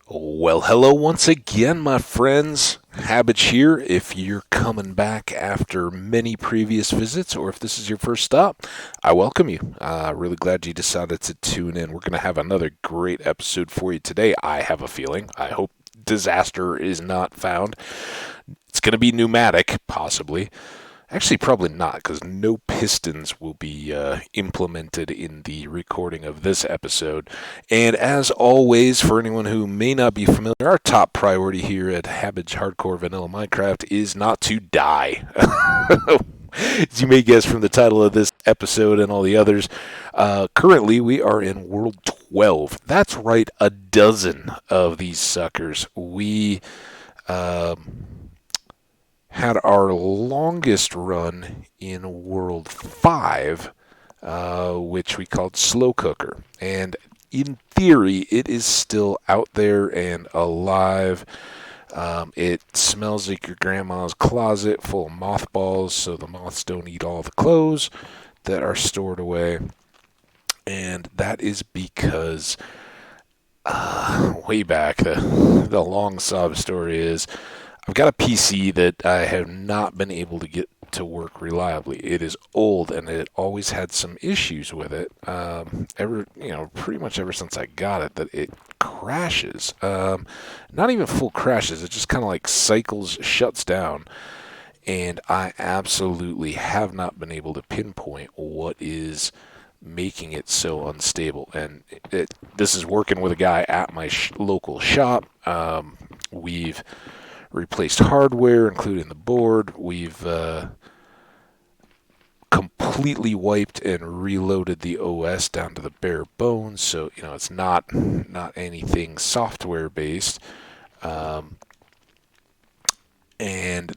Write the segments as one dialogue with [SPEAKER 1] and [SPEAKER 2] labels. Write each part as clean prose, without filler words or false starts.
[SPEAKER 1] Well, hello once again, my friends. Hambbage here. If you're coming back after many previous visits, or if this is your first stop, I welcome you. Really glad you decided to tune in. We're going to have another great episode for you today. I have a feeling. I hope disaster is not found. It's going to be pneumatic, possibly. Actually, probably not, because no pistons will be implemented in the recording of this episode. And as always, for anyone who may not be familiar, our top priority here at Hambbage Hardcore Vanilla Minecraft is not to die. As you may guess from the title of this episode and all the others, currently we are in World 12. That's right, a dozen of these suckers. We had our longest run in World 5, which we called Slow Cooker. And in theory, it is still out there and alive. It smells like your grandma's closet full of mothballs, so the moths don't eat all the clothes that are stored away. And that is because way back, the long sob story is I've got a PC that I have not been able to get to work reliably. It is old and it always had some issues with it. Pretty much ever since I got it, that it crashes. Not even full crashes. It just kind of like cycles, shuts down. And I absolutely have not been able to pinpoint what is making it so unstable. And this is working with a guy at my local shop. We've replaced hardware, including the board. We've completely wiped and reloaded the OS down to the bare bones, so it's not anything software based, and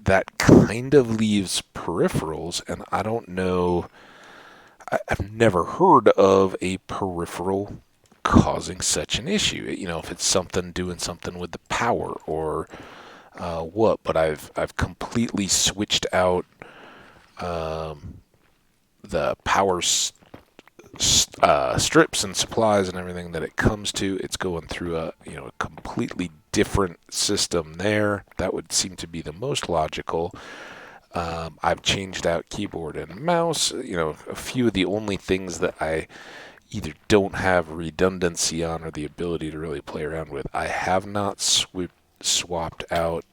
[SPEAKER 1] that kind of leaves peripherals. And I don't know. I've never heard of a peripheral causing such an issue. If it's something doing something with the power or but I've completely switched out the power strips and supplies and everything that it comes to. It's going through a completely different system there. That would seem to be the most logical. I've changed out keyboard and mouse. A few of the only things that I either don't have redundancy on or the ability to really play around with. I have not swapped out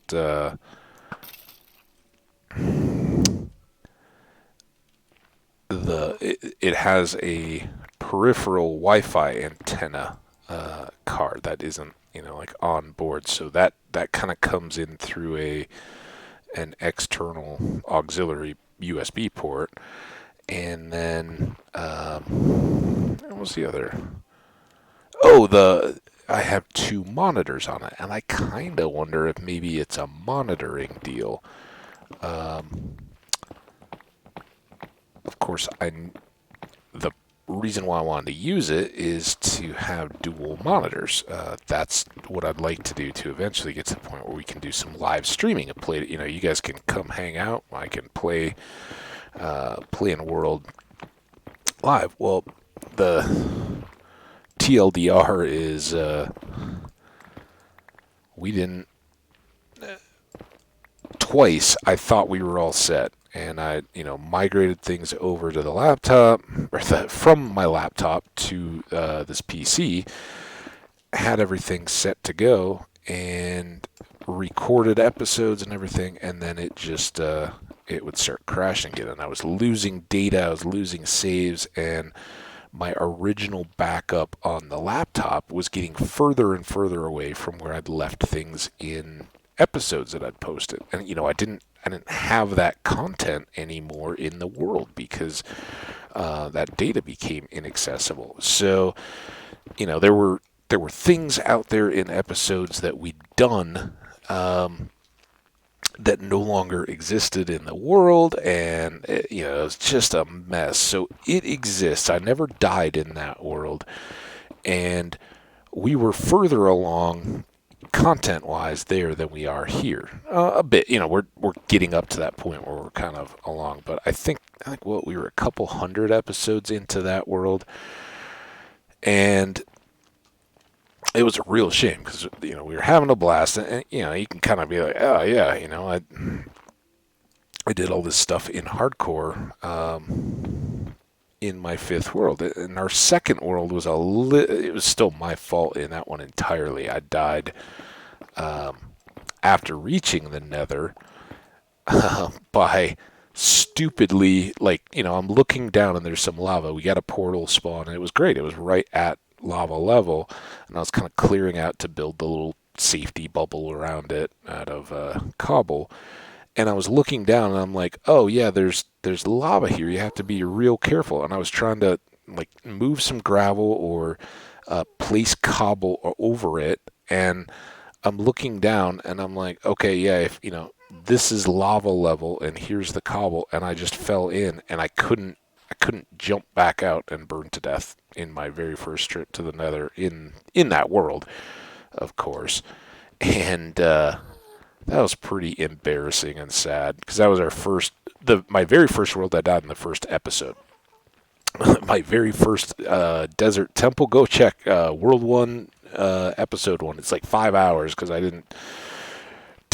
[SPEAKER 1] it has a peripheral Wi-Fi antenna card that isn't like on board, so that kind of comes in through an external auxiliary USB port. And then what was the other? I have two monitors on it, and I kind of wonder if maybe it's a monitoring deal. Of course, the reason why I wanted to use it is to have dual monitors. That's what I'd like to do to eventually get to the point where we can do some live streaming and play. You guys can come hang out. I can play in World live. Well, the TLDR is we didn't twice. I thought we were all set, and I migrated things over to the laptop from my laptop to this PC. Had everything set to go and recorded episodes and everything, and then it just it would start crashing again, and I was losing data, I was losing saves, and my original backup on the laptop was getting further and further away from where I'd left things in episodes that I'd posted. And I didn't have that content anymore in the world because that data became inaccessible. So there were things out there in episodes that we'd done that no longer existed in the world, and it was just a mess. So it exists. I never died in that world, and we were further along content-wise there than we are here. A bit, we're getting up to that point where we're kind of along. But I think we were a couple hundred episodes into that world, and it was a real shame because we were having a blast, and you can kind of be like, oh yeah, I did all this stuff in hardcore in my fifth world. In our second world was it was still my fault in that one entirely. I died after reaching the Nether by stupidly, like, I'm looking down and there's some lava. We got a portal spawn and it was great. It was right at lava level, and I was kind of clearing out to build the little safety bubble around it out of cobble. And I was looking down and I'm like, oh yeah, there's lava here. You have to be real careful. And I was trying to like move some gravel or place cobble over it, and I'm looking down and I'm like, okay, yeah, if this is lava level and here's the cobble, and I just fell in and I couldn't jump back out and burn to death in my very first trip to the Nether in that world, of course. And that was pretty embarrassing and sad because that was my very first world. I died in the first episode. My very first desert temple. Go check World 1, Episode 1. It's like 5 hours because I didn't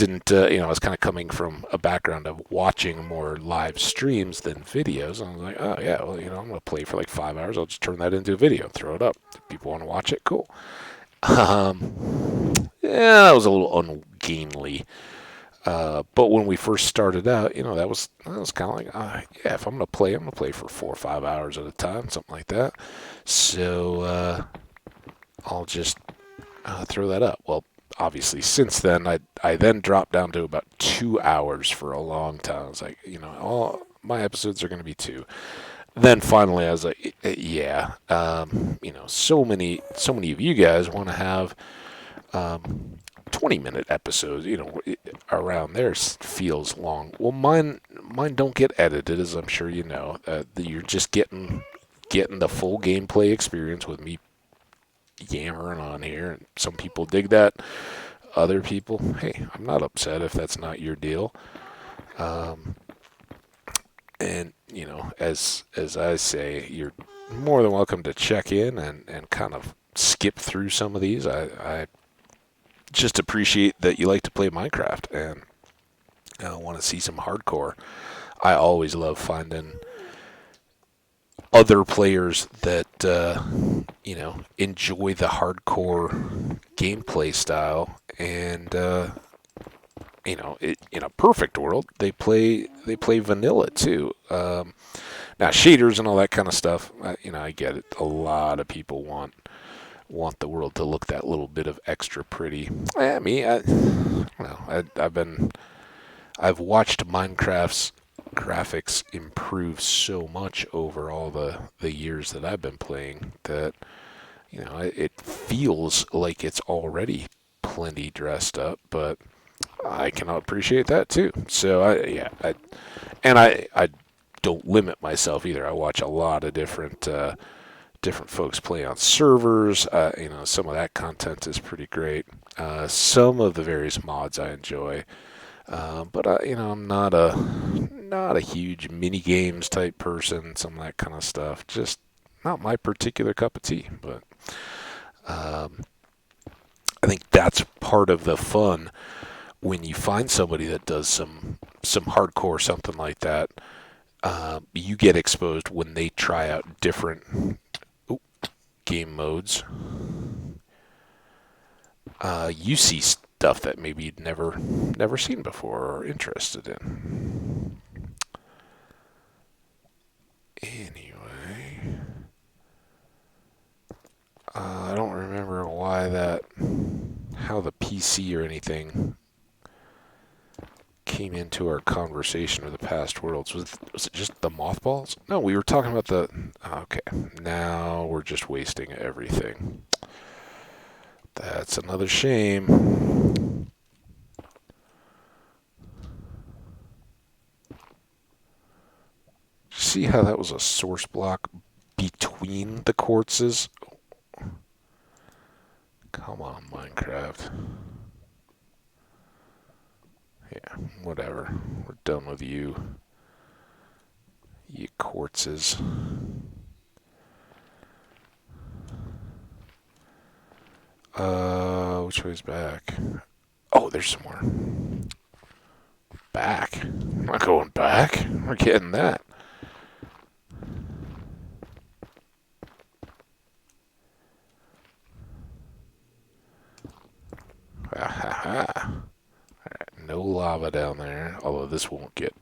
[SPEAKER 1] I was kind of coming from a background of watching more live streams than videos. And I was like, oh yeah, well, I'm going to play for like 5 hours. I'll just turn that into a video and throw it up. If people want to watch it, cool. Yeah, that was a little ungainly. But when we first started out, that was kind of like, yeah, if I'm gonna play, I'm gonna play for 4 or 5 hours at a time, something like that. So I'll just throw that up. Well, obviously, since then, I then dropped down to about 2 hours for a long time. I was like, all my episodes are gonna be two. Then finally, I was like, yeah, so many of you guys want to have 20-minute episodes, around there feels long. Well, mine don't get edited, as I'm sure you know. You're just getting the full gameplay experience with me yammering on here. And some people dig that. Other people, hey, I'm not upset if that's not your deal. And as I say, you're more than welcome to check in and kind of skip through some of these. I just appreciate that you like to play Minecraft and want to see some hardcore. I always love finding other players that enjoy the hardcore gameplay style, and in a perfect world, they play vanilla too. Now shaders and all that kind of stuff, I get it. A lot of people want the world to look that little bit of extra pretty. I've watched Minecraft's graphics improve so much over all the years that I've been playing that it feels like it's already plenty dressed up, but I can appreciate that too. So I don't limit myself either. I watch a lot of different folks play on servers. Some of that content is pretty great. Some of the various mods I enjoy, but I'm not a huge mini games type person. Some of that kind of stuff, just not my particular cup of tea. But I think that's part of the fun when you find somebody that does some hardcore something like that. You get exposed when they try out different game modes. You see stuff that maybe you'd never seen before or interested in. Anyway, I don't remember how the PC or anything came into our conversation of the past worlds. Was it just the mothballs? No, we were talking about the... Okay, now we're just wasting everything. That's another shame. See how that was a source block between the quartzes? Come on, Minecraft. Yeah, whatever. We're done with you. You quartzes. Which way's back? Oh, there's some more. Back? I'm not going back. We're getting that. Ha ha ha. Alright, no lava down there. Although this won't get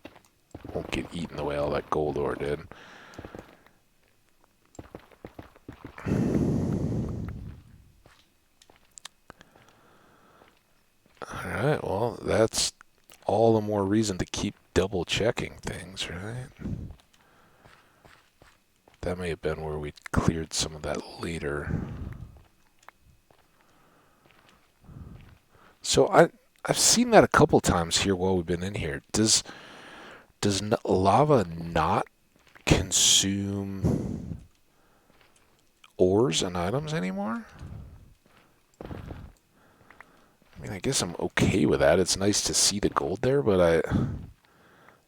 [SPEAKER 1] eaten the way all that gold ore did. Alright, well, that's all the more reason to keep double checking things, right? That may have been where we cleared some of that later. So I've seen that a couple times here while we've been in here. Does lava not consume ores and items anymore? I mean, I guess I'm okay with that. It's nice to see the gold there, but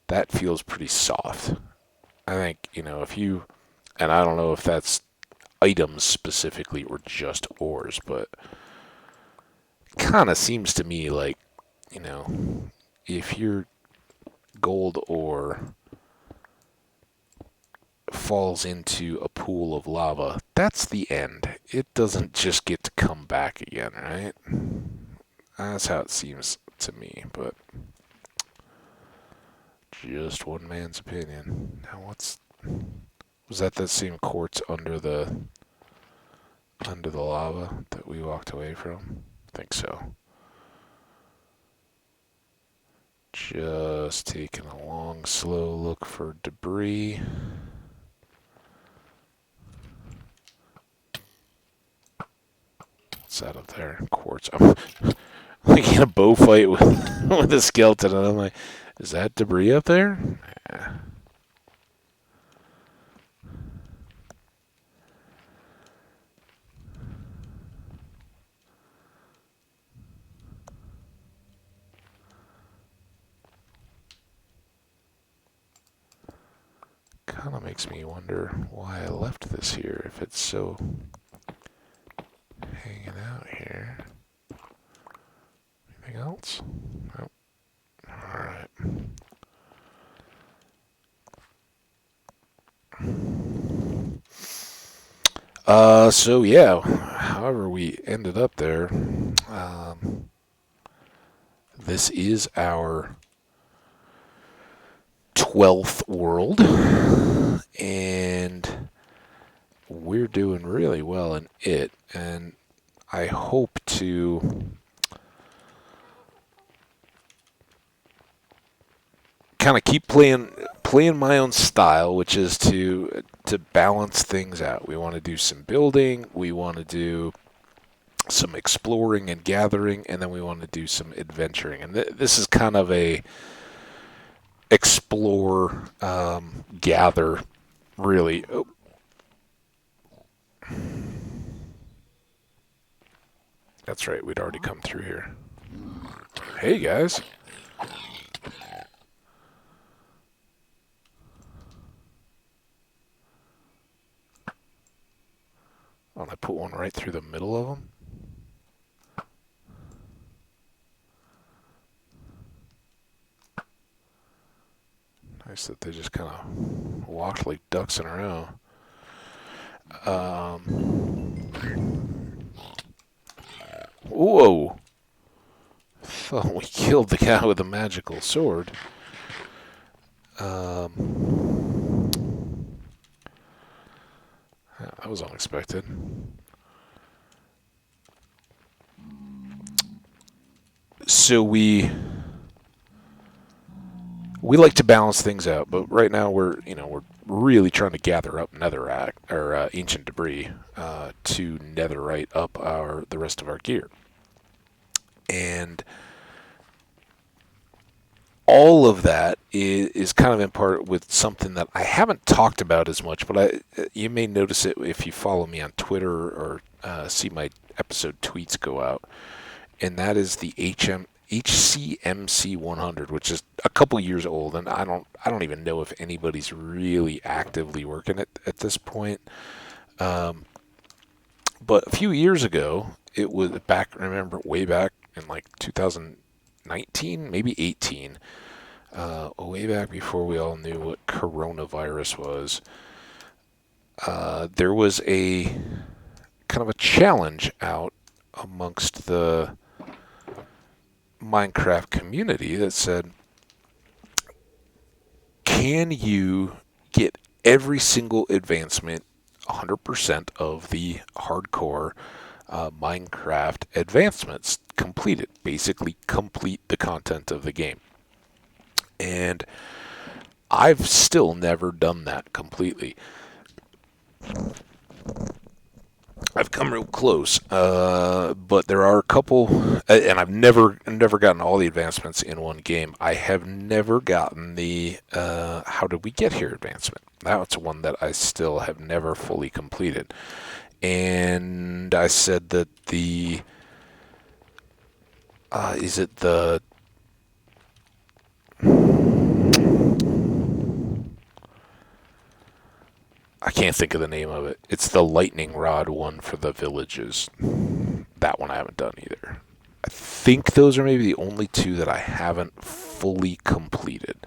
[SPEAKER 1] that feels pretty soft. I think, if you, and I don't know if that's items specifically or just ores, but kind of seems to me like, if your gold ore falls into a pool of lava, that's the end. It doesn't just get to come back again, right? That's how it seems to me, but just one man's opinion. Now was that same quartz under the lava that we walked away from? I think so. Just taking a long, slow look for debris. What's that up there? Quartz. I'm like in a bow fight with a skeleton, and I'm like, is that debris up there? Nah. Kind of makes me wonder why I left this here if it's so hanging out here. Anything else? Nope. Alright. So yeah, however we ended up there, this is our 12th world, and we're doing really well in it, and I hope to kind of keep playing my own style, which is to balance things out. We want to do some building, we want to do some exploring and gathering, and then we want to do some adventuring. And this is kind of a explore, gather, really. Oh. That's right, we'd already come through here. Hey, guys. Oh, and I put one right through the middle of them. Nice that they just kind of walked like ducks in a row. Whoa! Thought we killed the guy with the magical sword. That was unexpected. So we like to balance things out, but right now we're really trying to gather up netherrack or ancient debris to netherite up the rest of our gear, and all of that is kind of in part with something that I haven't talked about as much, but you may notice it if you follow me on Twitter or see my episode tweets go out, and that is the HCMC 100, which is a couple years old, and I don't even know if anybody's really actively working it at this point. But a few years ago, it was back, remember, way back in like 2019, maybe 18, way back before we all knew what coronavirus was. There was a kind of a challenge out amongst the Minecraft community that said, can you get every single advancement, 100% of the hardcore Minecraft advancements completed? Basically, complete the content of the game. And I've still never done that completely. I've come real close, but there are a couple, and I've never gotten all the advancements in one game. I have never gotten the "How did we get here?" advancement. That's one that I still have never fully completed. And I said that the is it the I can't think of the name of it. It's the lightning rod one for the villages. That one I haven't done either. I think those are maybe the only two that I haven't fully completed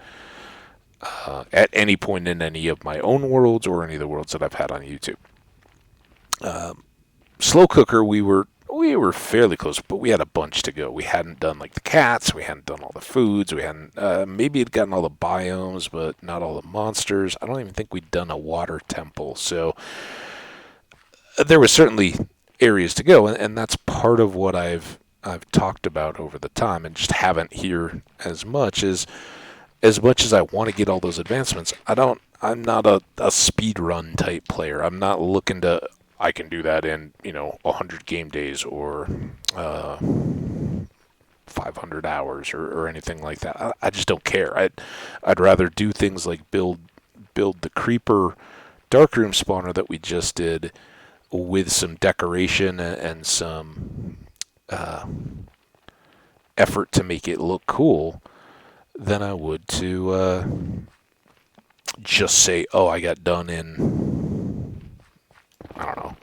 [SPEAKER 1] at any point in any of my own worlds or any of the worlds that I've had on YouTube. Slow cooker, we were fairly close, but we had a bunch to go. We hadn't done like the cats, we hadn't done all the foods, we hadn't maybe had gotten all the biomes, but not all the monsters. I don't even think we'd done a water temple, so there was certainly areas to go, and that's part of what I've talked about over the time, and just haven't here as much as I want to get all those advancements. I'm not a speed run type player. I'm not looking to. I can do that in 100 game days or 500 hours or anything like that. I just don't care. I'd rather do things like build the creeper darkroom spawner that we just did with some decoration and some effort to make it look cool than I would to just say, oh, I got done in, I don't know,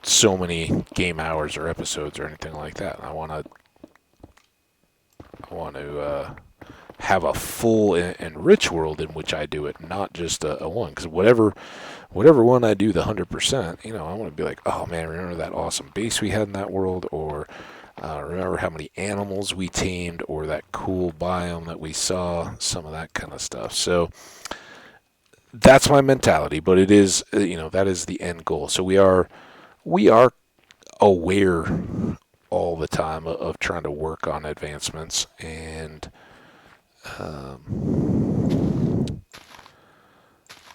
[SPEAKER 1] so many game hours or episodes or anything like that. I want to have a full and rich world in which I do it, not just a one. Because whatever one I do the 100%, I want to be like, oh man, remember that awesome base we had in that world, or remember how many animals we tamed, or that cool biome that we saw, some of that kind of stuff. So that's my mentality, but it is, that is the end goal. So we are aware all the time of trying to work on advancements and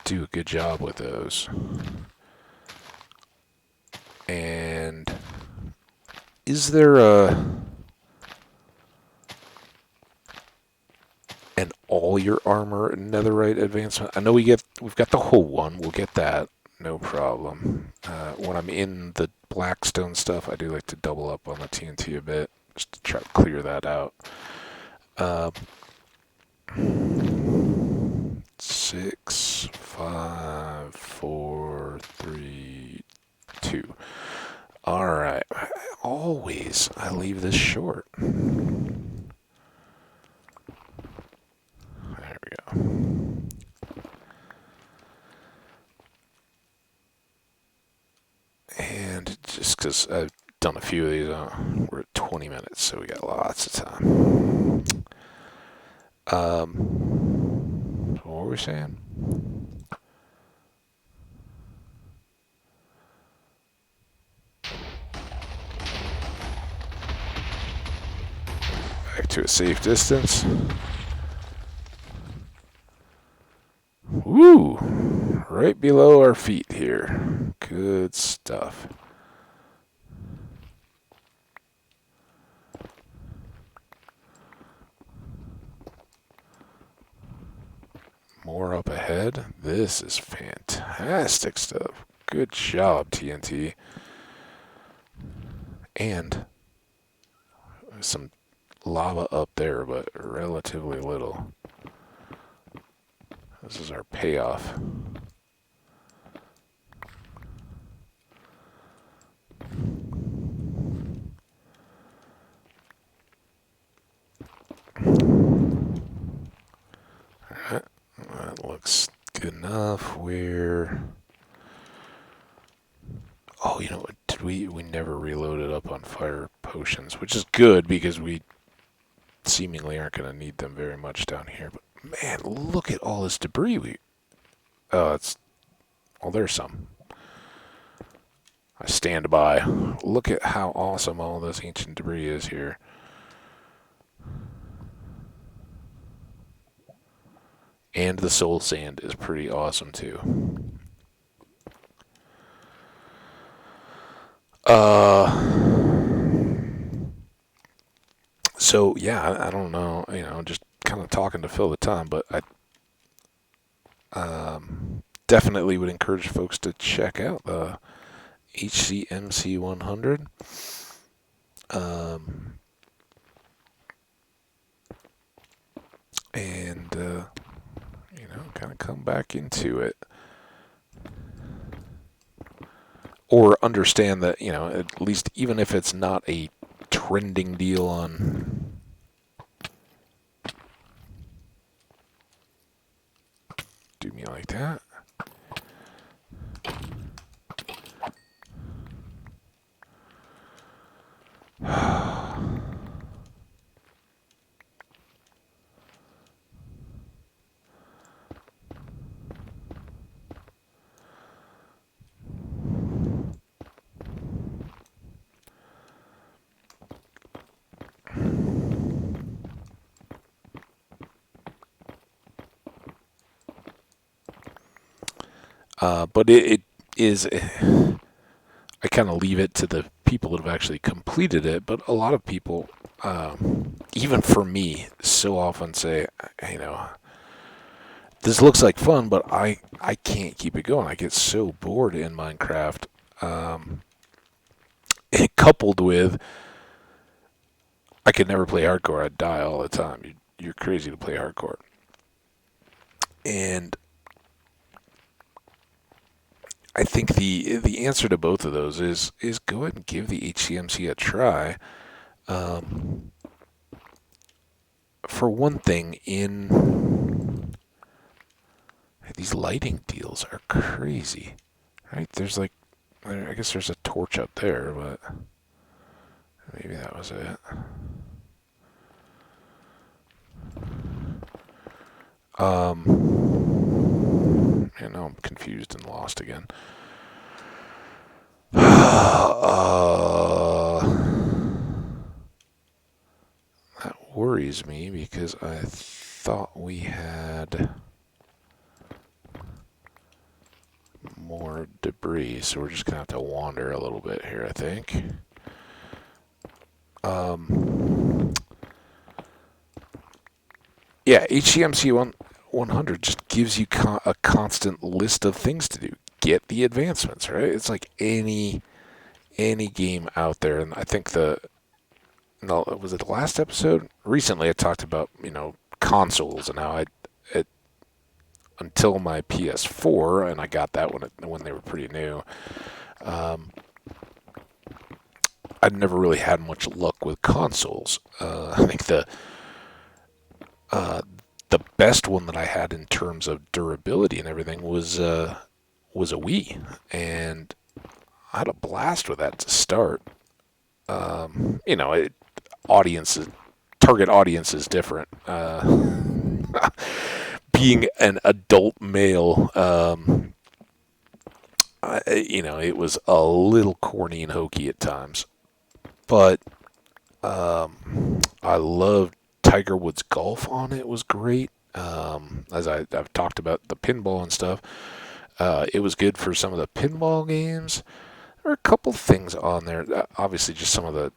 [SPEAKER 1] do a good job with those. And is there an all your armor netherite advancement? I know we've got the whole one. We'll get that. No problem. When I'm in the Blackstone stuff, I do like to double up on the TNT a bit, just to try to clear that out. 6, 5, 4, 3, 2. All right. Always, I leave this short. There we go. And just because I've done a few of these, we're at 20 minutes, so we got lots of time. What were we saying? Back to a safe distance. Woo! Right below our feet here. Good stuff. More up ahead. This is fantastic stuff. Good job, TNT. And some lava up there, but relatively little. This is our payoff. Alright, that looks good enough. We're... Oh, you know what? Did we never reloaded up on fire potions, which is good because we seemingly aren't going to need them very much down here. But man, look at all this debris. Oh, it's... Oh, there's some. I stand by. Look at how awesome all this ancient debris is here. And the soul sand is pretty awesome too. So yeah, I don't know, just kind of talking to fill the time, but I definitely would encourage folks to check out the HCMC 100. And kind of come back into it. Or understand that, at least even if it's not a trending deal on... Do me like that. But it is... I kind of leave it to the people that have actually completed it, but a lot of people, even for me, so often say, this looks like fun, but I can't keep it going. I get so bored in Minecraft. Coupled with, I could never play hardcore. I'd die all the time. You're crazy to play hardcore. And I think the answer to both of those is go ahead and give the HCMC a try. For one thing, these lighting deals are crazy, right? There's like, I guess there's a torch up there, but maybe that was it. Now I'm confused and lost again. That worries me because I thought we had more debris, so we're just gonna have to wander a little bit here, I think. Yeah, HCMC 100 just gives you a constant list of things to do. Get the advancements, right? It's like any game out there, and I think was it the last episode? Recently, I talked about consoles and how until my PS4, and I got that when they were pretty new. I'd never really had much luck with consoles. I think the best one that I had in terms of durability and everything was a Wii, and I had a blast with that to start. Target audience is different. Being an adult male, it was a little corny and hokey at times, but I loved Tiger Woods Golf on it. Was great. As I've talked about the pinball and stuff, it was good for some of the pinball games. There were a couple things on there. Obviously, just some of the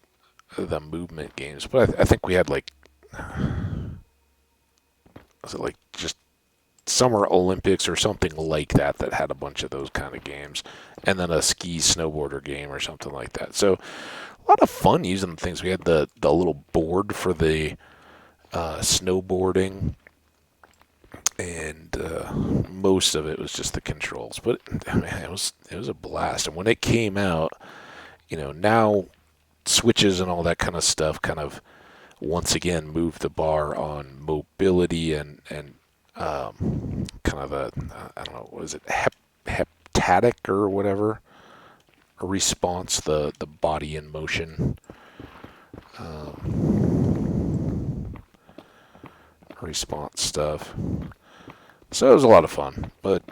[SPEAKER 1] movement games, but I think we had was it like just Summer Olympics or something like that had a bunch of those kind of games, and then a ski snowboarder game or something like that. So a lot of fun using the things. We had the little board for the snowboarding, and most of it was just the controls. But man, it was a blast. And when it came out, now switches and all that kind of stuff kind of once again move the bar on mobility and kind of I don't know, what is it, heptatic or whatever, a response, the body in motion response stuff. So it was a lot of fun, but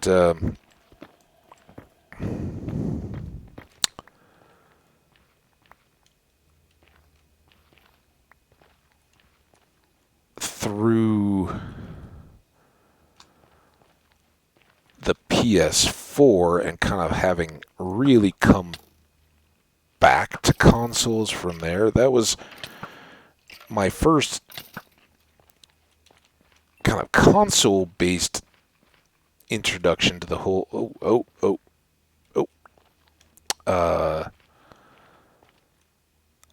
[SPEAKER 1] through the PS4 and kind of having really come back to consoles from there, that was my first kind of console-based introduction to the whole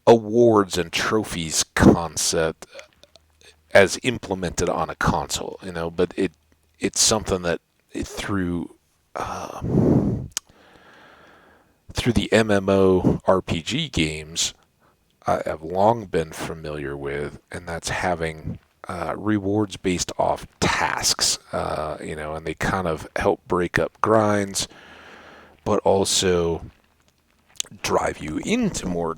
[SPEAKER 1] awards and trophies concept as implemented on a console, but it's something that through the MMO RPG games I have long been familiar with, and that's having rewards based off tasks, and they kind of help break up grinds, but also drive you into more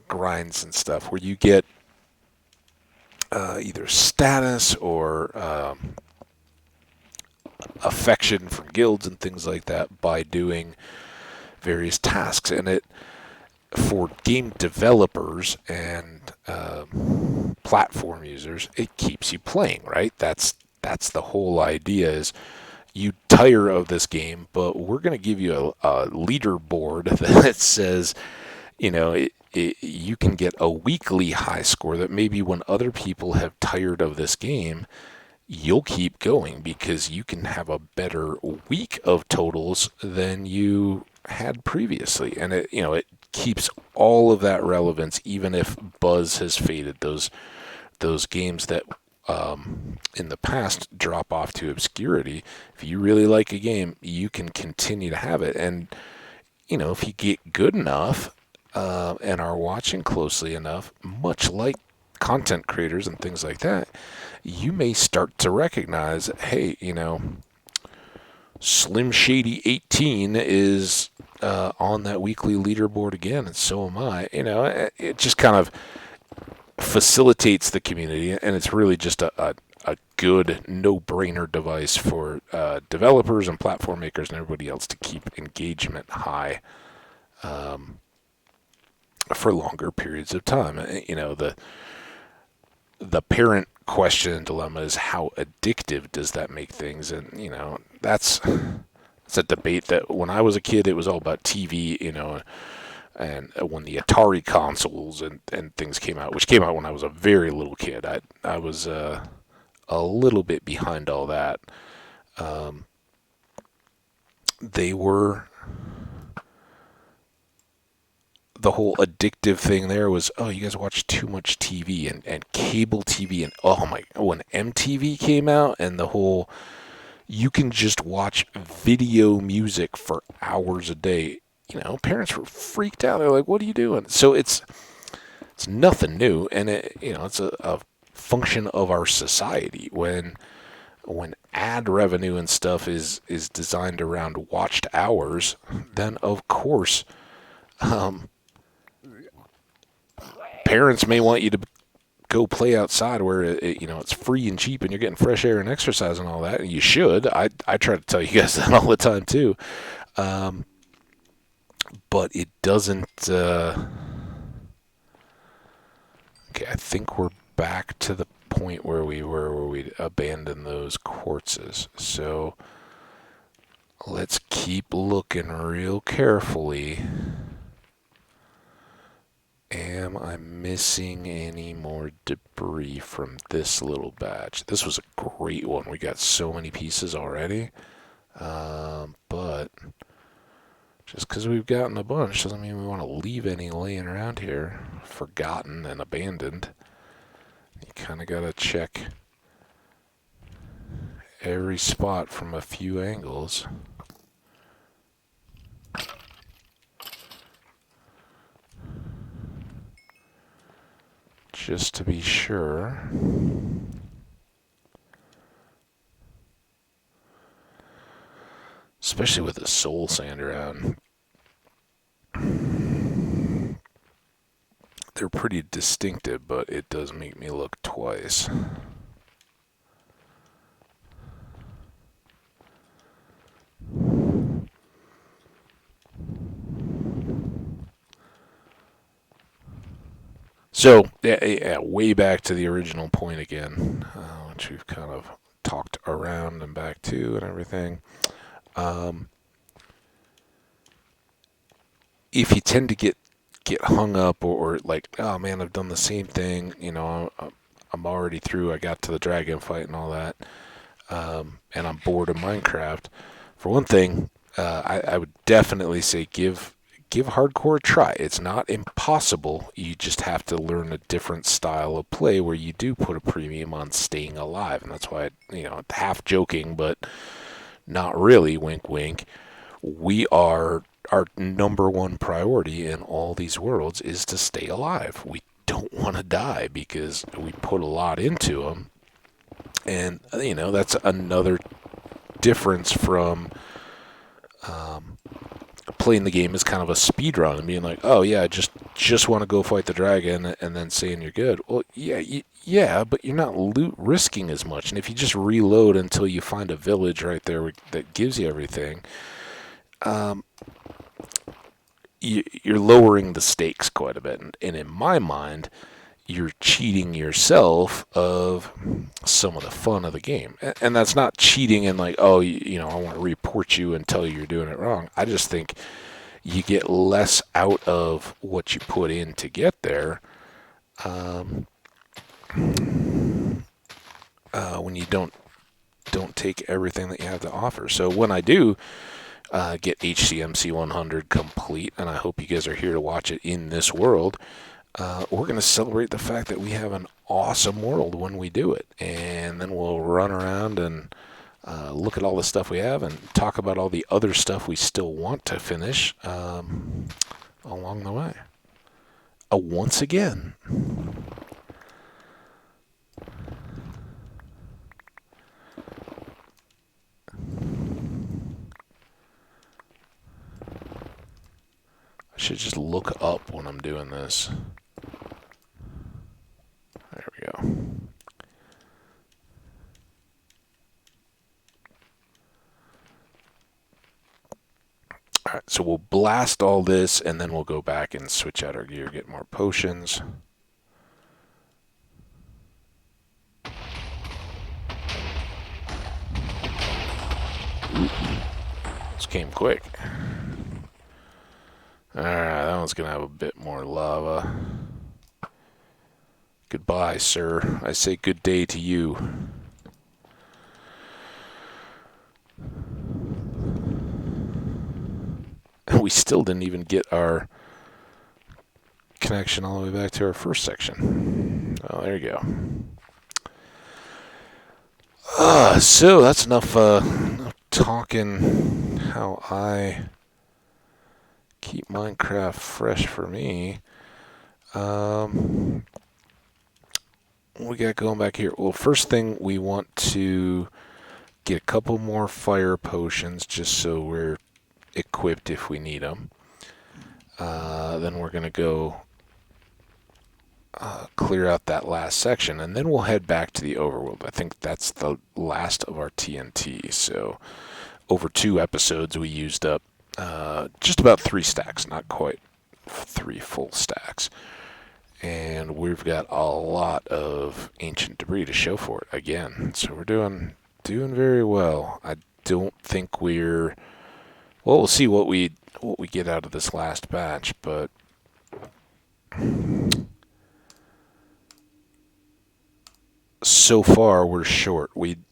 [SPEAKER 1] grinds and stuff where you get either status or affection from guilds and things like that by doing various tasks. And it, for game developers and platform users, it keeps you playing, right? That's the whole idea. Is you tire of this game, but we're going to give you a leaderboard that says, you can get a weekly high score that maybe when other people have tired of this game, you'll keep going because you can have a better week of totals than you had previously. And it keeps all of that relevance, even if buzz has faded. Those games that in the past drop off to obscurity, if you really like a game, you can continue to have it. And if you get good enough and are watching closely enough, much like content creators and things like that, you may start to recognize, hey, Slim Shady 18 is on that weekly leaderboard again, and so am I. It just kind of facilitates the community, and it's really just a good no-brainer device for developers and platform makers and everybody else to keep engagement high for longer periods of time. The parent question and dilemma is, how addictive does that make things? And that's a debate that when I was a kid, it was all about TV, and when the Atari consoles and things came out, which came out when I was a very little kid, I was a little bit behind all that. They were, the whole addictive thing there was, oh, you guys watch too much TV and cable TV, and when MTV came out and the whole, you can just watch video music for hours a day. Parents were freaked out. They're like, what are you doing? So it's nothing new, and it's a function of our society. When ad revenue and stuff is designed around watched hours, then of course, parents may want you to go play outside where it's free and cheap and you're getting fresh air and exercise and all that, and you should. I try to tell you guys that all the time too, but it doesn't. Okay, I think we're back to the point where we were, where we abandoned those quartzes. So let's keep looking real carefully. Am I missing any more debris from this little batch? This was a great one. We got so many pieces already. But just because we've gotten a bunch doesn't mean we want to leave any laying around here, forgotten and abandoned. You kind of got to check every spot from a few angles. just to be sure. Especially with the soul sand around. They're pretty distinctive, but it does make me look twice. So, way back to the original point again, which we've kind of talked around and back to and everything. If you tend to get hung up or like, oh man, I've done the same thing, I'm already through, I got to the dragon fight and all that, and I'm bored of Minecraft. For one thing, I would definitely say give hardcore a try. It's not impossible. You just have to learn a different style of play where you do put a premium on staying alive, and that's why, half joking, but not really, wink, wink. Our number one priority in all these worlds is to stay alive. We don't want to die because we put a lot into them, and that's another difference from playing the game as kind of a speed run and being like, oh yeah, just want to go fight the dragon and then saying you're good. Well, yeah, but you're not risking as much. And if you just reload until you find a village right there that gives you everything, you're lowering the stakes quite a bit. And in my mind, you're cheating yourself of some of the fun of the game. And that's not cheating in like, oh, I want to report you and tell you you're doing it wrong. I just think you get less out of what you put in to get there when you don't take everything that you have to offer. So when I do get HCMC 100 complete, and I hope you guys are here to watch it in this world, we're going to celebrate the fact that we have an awesome world when we do it. And then we'll run around and look at all the stuff we have and talk about all the other stuff we still want to finish along the way. Once again, I should just look up when I'm doing this. There we go. All right, so we'll blast all this, and then we'll go back and switch out our gear, get more potions. This came quick. Alright, that one's going to have a bit more lava. Goodbye, sir. I say good day to you. We still didn't even get our connection all the way back to our first section. Oh, there you go. So that's enough talking how I keep Minecraft fresh for me. What we got going back here? Well, first thing, we want to get a couple more fire potions just so we're equipped if we need them. Then we're going to go clear out that last section, and then we'll head back to the overworld. I think that's the last of our TNT. So over 2 episodes, we used up just about 3 stacks, not quite 3 full stacks. And we've got a lot of ancient debris to show for it again. So we're doing very well. I don't think we're... Well, we'll see what we get out of this last batch, but so far we're short. We'd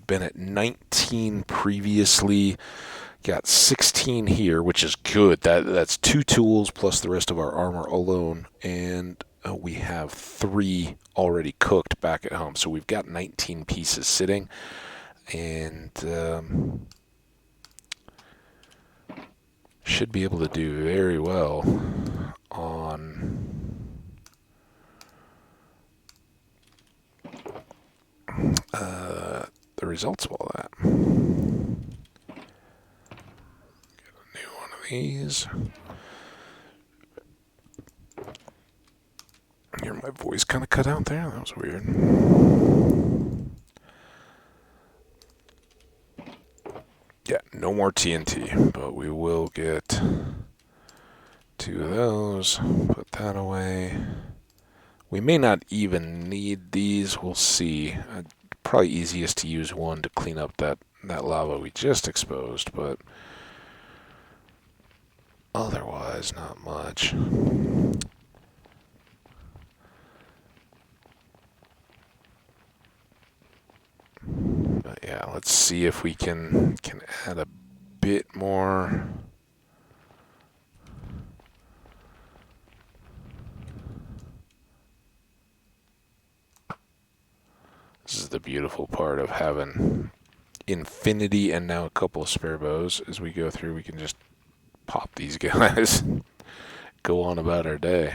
[SPEAKER 1] been at 19 previously, got 16 here, which is good. That's 2 tools plus the rest of our armor alone, and we have 3 already cooked back at home. So we've got 19 pieces sitting, and should be able to do very well on on the results of all that. Get a new one of these. Hear my voice kind of cut out there? That was weird. Yeah, no more TNT, but we will get 2 of those. Put that away. We may not even need these. We'll see. Probably easiest to use one to clean up that lava we just exposed, but otherwise not much. But yeah, let's see if we can add a bit more. This is the beautiful part of having infinity and now a couple of spare bows. As we go through, we can just pop these guys, go on about our day.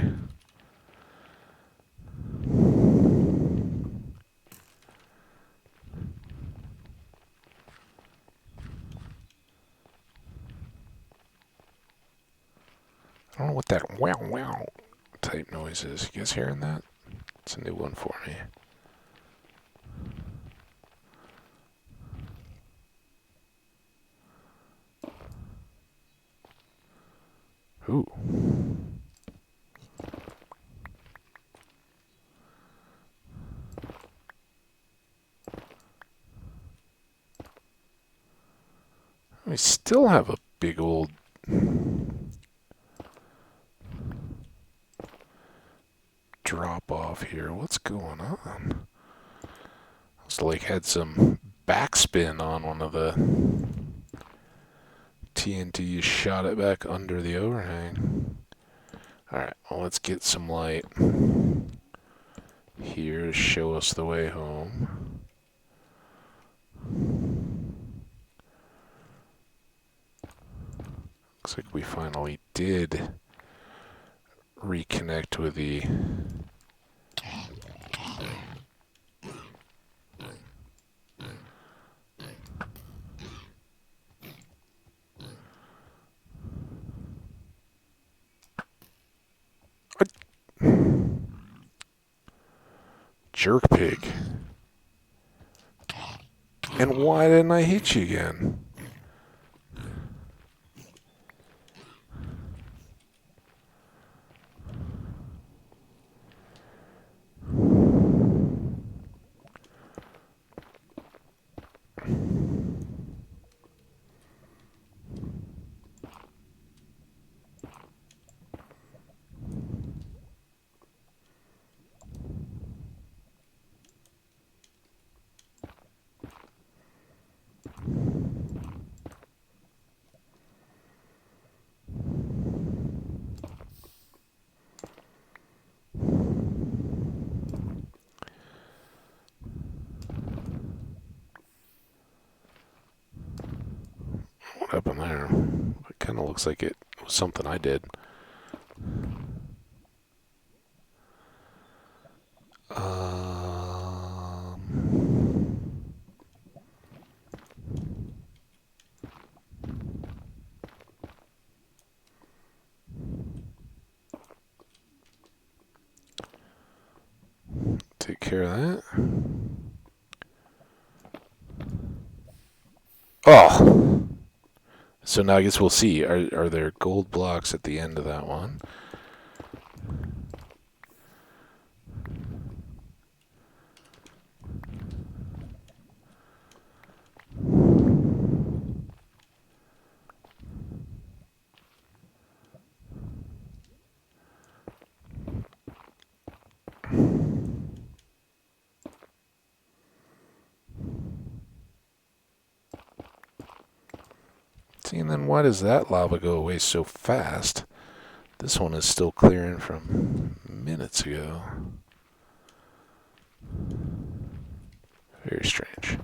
[SPEAKER 1] I don't know what that wow wow type noise is. You guys hearing that? It's a new one for me. Ooh. We still have a big old drop off here. What's going on? It's like had some backspin on one of the TNT, shot it back under the overhang. Alright, well, let's get some light here to show us the way home. Looks like we finally did reconnect with the jerk pig. And why didn't I hit you again? What happened there? It kind of looks like it was something I did. Take care of that. Oh! So now I guess we'll see. Are there gold blocks at the end of that one? See, and then why does that lava go away so fast? This one is still clearing from minutes ago. Very strange.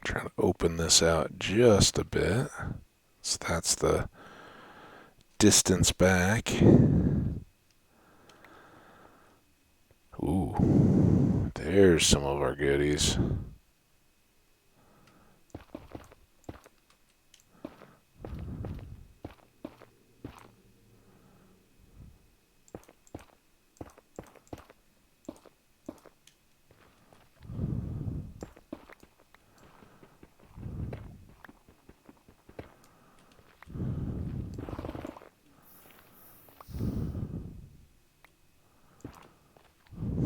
[SPEAKER 1] Trying to open this out just a bit. So that's the distance back. Ooh, there's some of our goodies.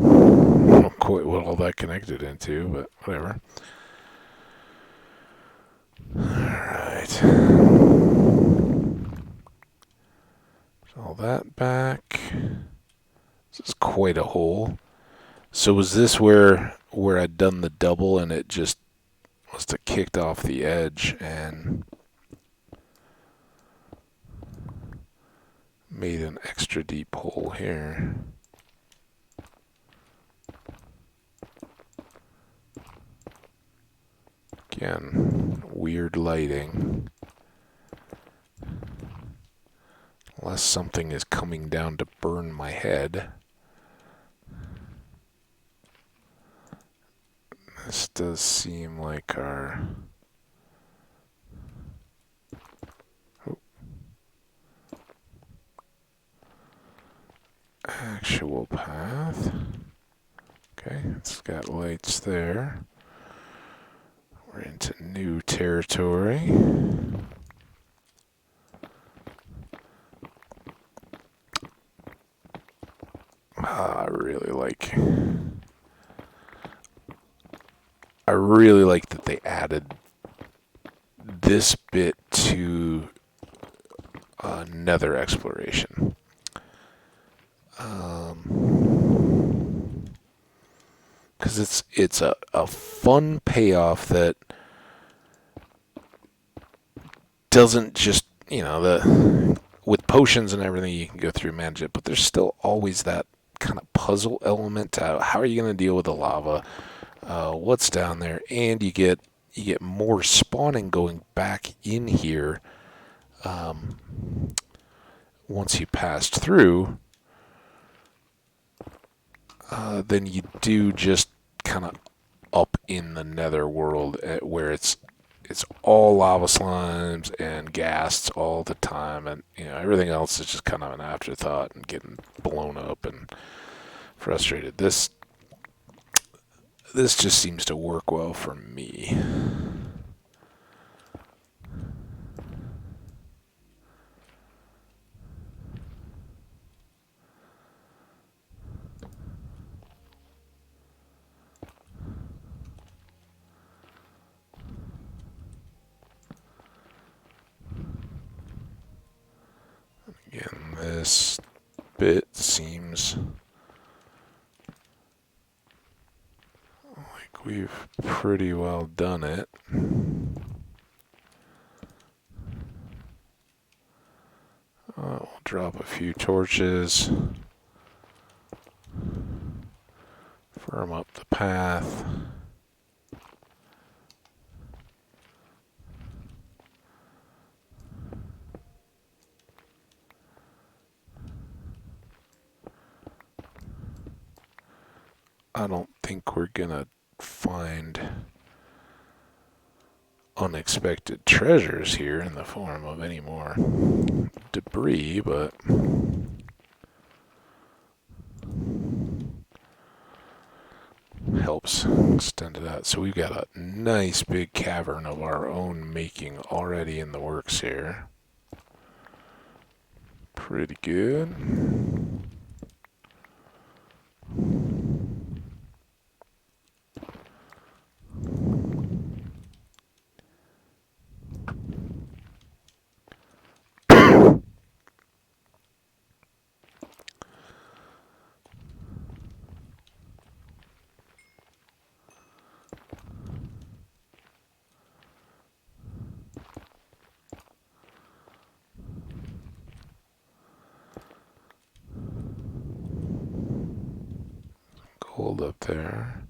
[SPEAKER 1] I don't know quite what all that connected into, but whatever. Alright. All that back. This is quite a hole. So was this where I'd done the double and it just must have kicked off the edge and made an extra deep hole here. Again, weird lighting. Unless something is coming down to burn my head. This does seem like our... actual path. Okay, it's got lights there. We're into new territory. I really like that they added this bit to Nether exploration. Because it's a fun payoff that doesn't just, with potions and everything you can go through and manage it, but there's still always that kind of puzzle element to how are you going to deal with the lava, what's down there, and you get more spawning going back in here once you passed through than you do just kind of up in the Nether world where it's all lava slimes and ghasts all the time, and everything else is just kind of an afterthought and getting blown up and frustrated. This just seems to work well for me. Again, this bit seems like we've pretty well done it. We'll drop a few torches, firm up the path. I don't think we're gonna find unexpected treasures here in the form of any more debris, but helps extend it out. So we've got a nice big cavern of our own making already in the works here. Pretty good. gold up there.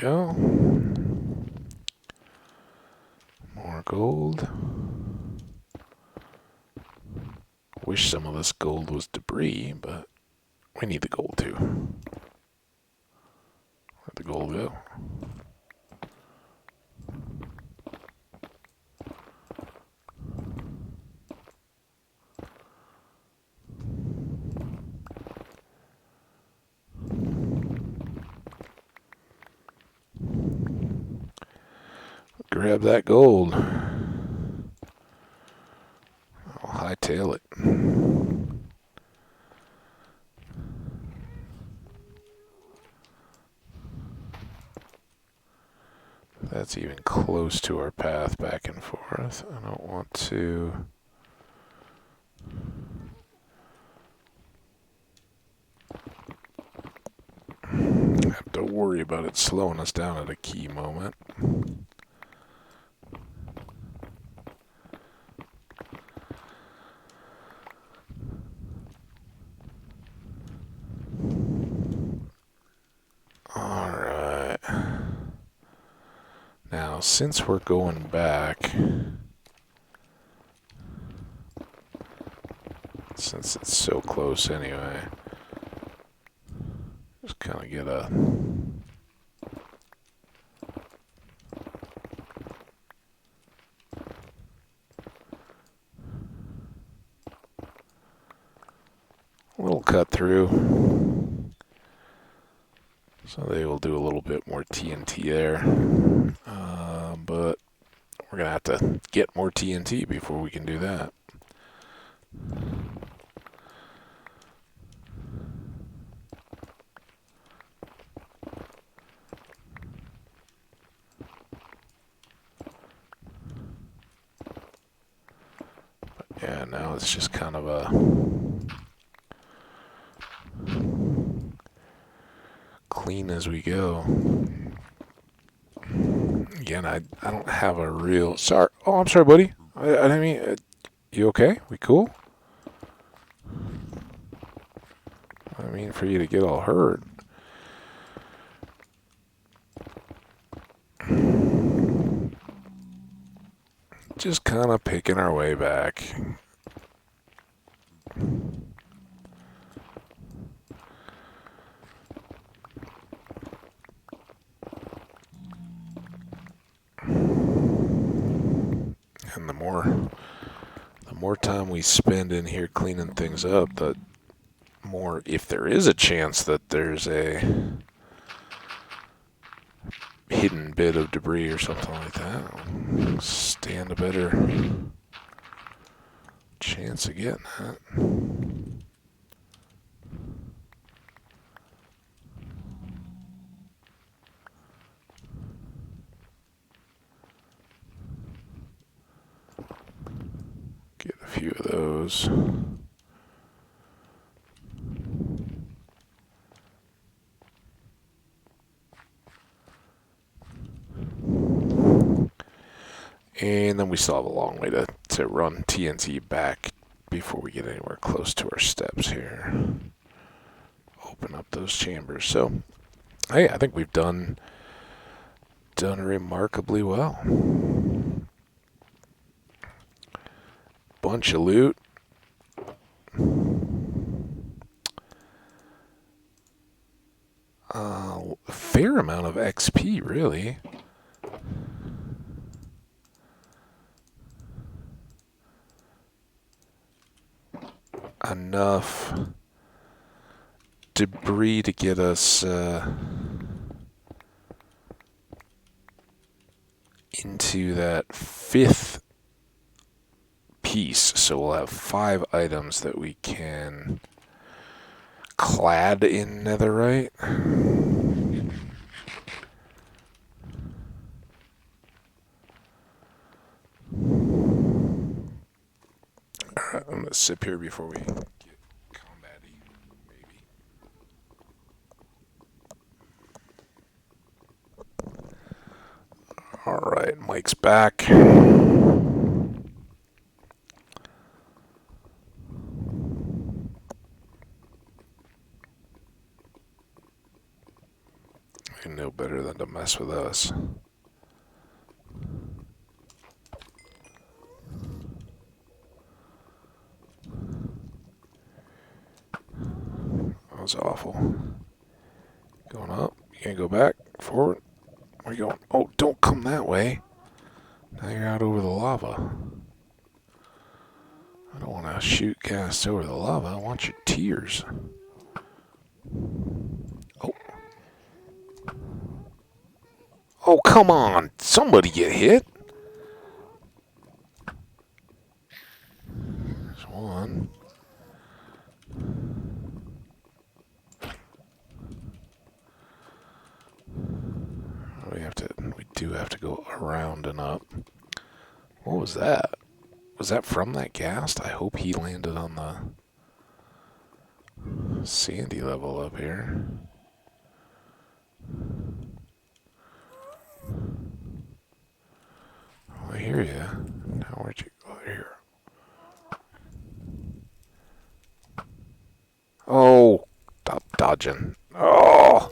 [SPEAKER 1] Go. More gold. Wish some of this gold was debris, but we need the gold too. Where'd the gold go? Grab that gold. I'll hightail it. That's even close to our path back and forth. I don't want to... have to worry about it slowing us down at a key moment. Alright. Now, since we're going back, since it's so close anyway, just kind of get a... little cut through. So they will do a little bit more TNT there. But we're going to have to get more TNT before we can do that. But yeah, now it's just kind of a... clean as we go. Again, I don't have a real... Sorry. Oh, I'm sorry, buddy. I didn't mean... you okay? We cool? I mean, for you to get all hurt. Just kind of picking our way back. And the more time we spend in here cleaning things up, the more, if there is a chance that there's a hidden bit of debris or something like that, we'll stand a better chance of getting that. Get a few of those. And then we still have a long way to run TNT back before we get anywhere close to our steps here. Open up those chambers. So, hey, I think we've done remarkably well. Bunch of loot. A fair amount of XP, really. Enough debris to get us into that 5th piece. So we'll have 5 items that we can clad in netherite. Alright, I'm gonna sip here before we get combat-y, maybe. Alright, Mike's back. You know better than to mess with us. That was awful. Going up. You can't go back. Forward. Where are you going? Oh, don't come that way. Now you're out over the lava. I don't want to shoot cast over the lava. I want your tears. Oh. Oh, come on. Somebody get hit. There's one. We do have to go around and up. What was that? Was that from that ghast? I hope he landed on the sandy level up here. Oh, I hear you. Now where'd you go? Here. Oh, stop dodging. Oh,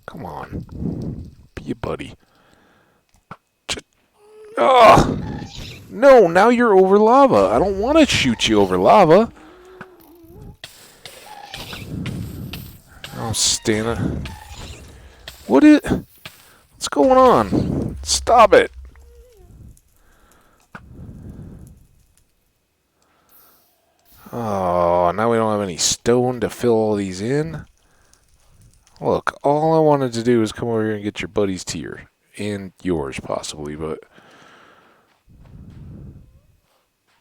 [SPEAKER 1] come on. Be a buddy. Oh, no, now you're over lava. I don't want to shoot you over lava. Oh, Stana. What's going on? Stop it. Oh, now we don't have any stone to fill all these in. Look, all I wanted to do was come over here and get your buddy's tier. And yours, possibly, but...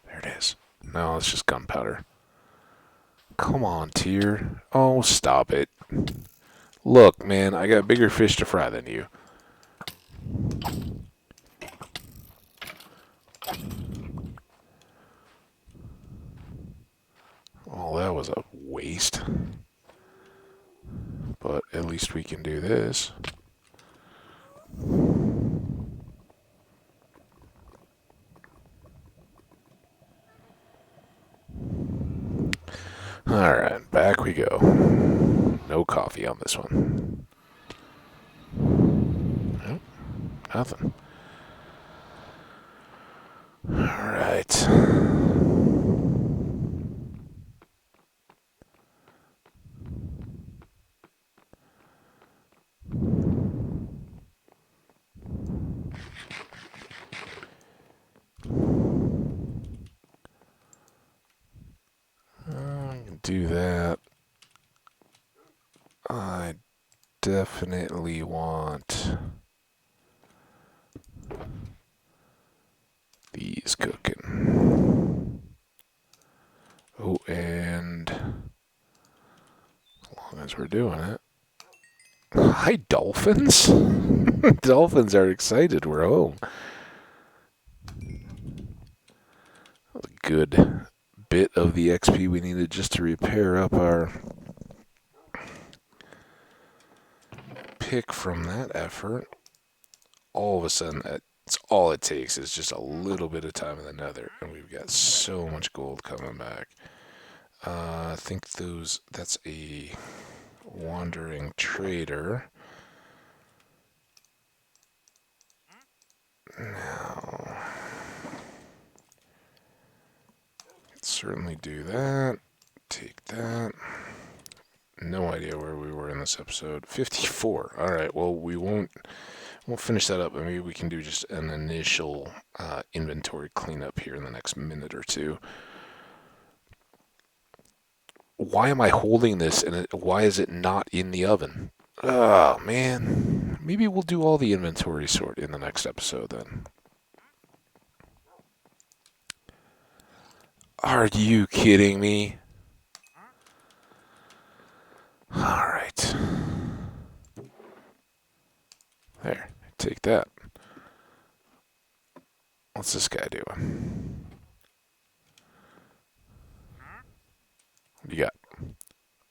[SPEAKER 1] There it is. No, it's just gunpowder. Come on, tier. Oh, stop it. Look, man, I got bigger fish to fry than you. Oh, that was a waste. But at least we can do this. Alright, back we go. No coffee on this one. Nope, nothing. Alright. Do that. I definitely want these cooking. Oh, and as long as we're doing it. Hi, dolphins. Dolphins are excited. We're home. That was a good bit of the XP we needed just to repair up our pick from that effort. All of a sudden, that's all it takes is just a little bit of time in the Nether, and we've got so much gold coming back. I think that's a wandering trader. Now, certainly do that. Take that. No idea where we were in this episode. 54. All right. Well, we won't finish that up, but maybe we can do just an initial inventory cleanup here in the next minute or two. Why am I holding this, and why is it not in the oven? Oh, man. Maybe we'll do all the inventory sort in the next episode then. Are you kidding me? Alright. There. Take that. What's this guy doing?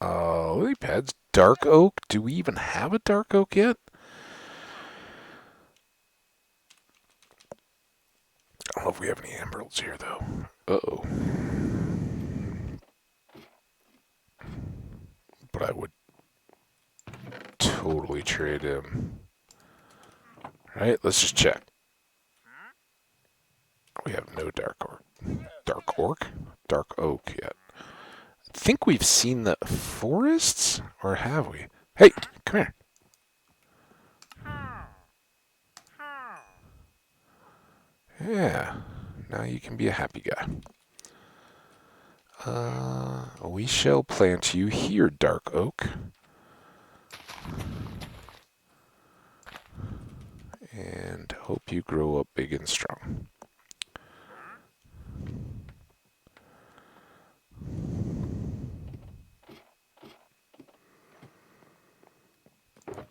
[SPEAKER 1] lily pads, dark oak. Do we even have a dark oak yet? I don't know if we have any emeralds here, though. Uh-oh. But I would totally trade him. All right, let's just check. We have no dark oak. Dark oak? Dark oak yet. I think we've seen the forests, or have we? Hey, come here. Yeah, now you can be a happy guy. We shall plant you here, dark oak. And hope you grow up big and strong.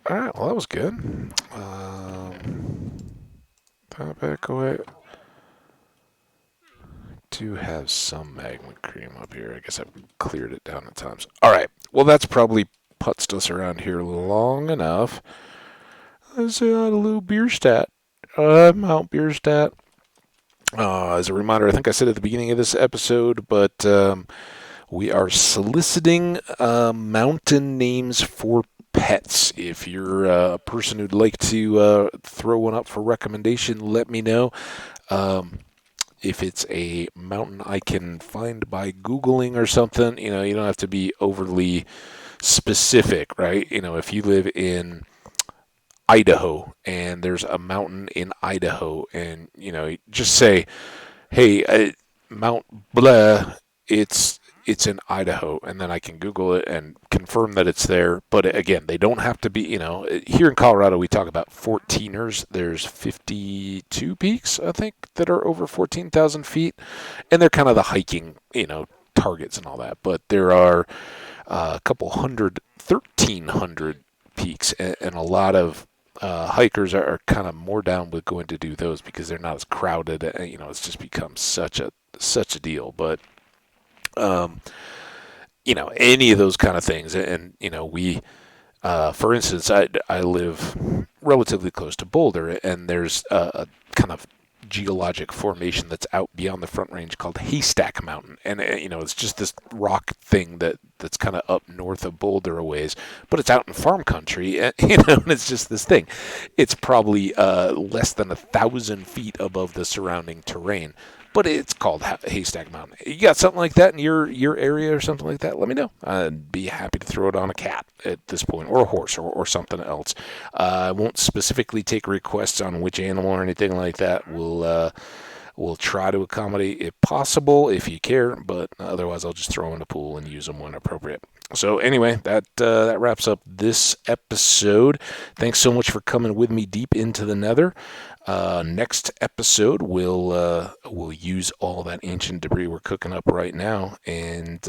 [SPEAKER 1] Alright, well that was good. Back away. Do have some magma cream up here. I guess I've cleared it down at times. Alright, well that's probably putzed us around here long enough. Let's add a little beer stat. Mount beer stat. As a reminder, I think I said at the beginning of this episode, but we are soliciting mountain names for pets. If you're a person who'd like to throw one up for recommendation, let me know. If it's a mountain I can find by Googling or something, you don't have to be overly specific, right? If you live in Idaho and there's a mountain in Idaho and, just say, hey, Mount blah, it's in Idaho, and then I can Google it and confirm that it's there. But again, they don't have to be, here in Colorado, we talk about 14ers. There's 52 peaks, I think, that are over 14,000 feet, and they're kind of the hiking, targets and all that. But there are a couple 1,300 peaks, and a lot of hikers are kind of more down with going to do those because they're not as crowded. It's just become such a deal. But any of those kind of things. And we, for instance, I live relatively close to Boulder, and there's a kind of geologic formation that's out beyond the Front Range called Haystack Mountain. And, it's just this rock thing that's kind of up north of Boulder a ways, but it's out in farm country, and, and it's just this thing. It's probably less than 1,000 feet above the surrounding terrain. But it's called Haystack Mountain. You got something like that in your area or something like that? Let me know. I'd be happy to throw it on a cat at this point, or a horse, or something else. I won't specifically take requests on which animal or anything like that. We'll try to accommodate if possible, if you care, but otherwise I'll just throw them in the pool and use them when appropriate. So anyway, that wraps up this episode. Thanks so much for coming with me deep into the Nether. Next episode, we'll use all that ancient debris we're cooking up right now and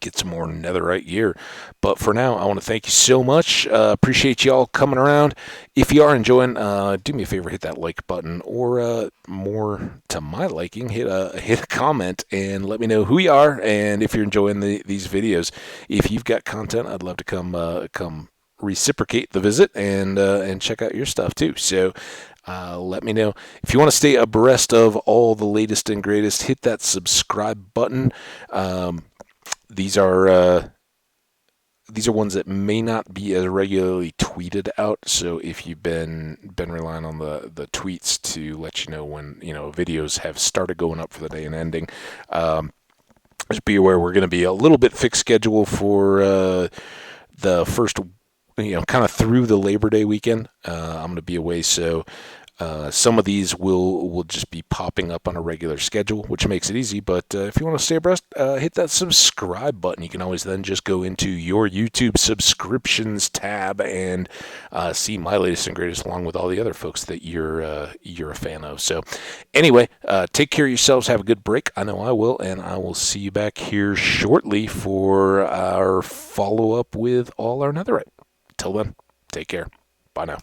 [SPEAKER 1] get some more netherite gear. But for now, I want to thank you so much. Appreciate y'all coming around. If you are enjoying, do me a favor, hit that like button, or more to my liking, hit a comment and let me know who you are and if you're enjoying these videos. If you've got content, I'd love to come reciprocate the visit and check out your stuff too. So let me know. If you want to stay abreast of all the latest and greatest, hit that subscribe button. These are ones that may not be as regularly tweeted out. So if you've been relying on the tweets to let you know when videos have started going up for the day and ending, just be aware we're going to be a little bit fixed schedule for the first, kind of through the Labor Day weekend. I'm going to be away, so some of these will just be popping up on a regular schedule, which makes it easy. But if you want to stay abreast, hit that subscribe button. You can always then just go into your YouTube subscriptions tab and see my latest and greatest, along with all the other folks that you're a fan of. So anyway, take care of yourselves. Have a good break. I know I will, and I will see you back here shortly for our follow-up with all our netherite. Till then, take care. Bye now.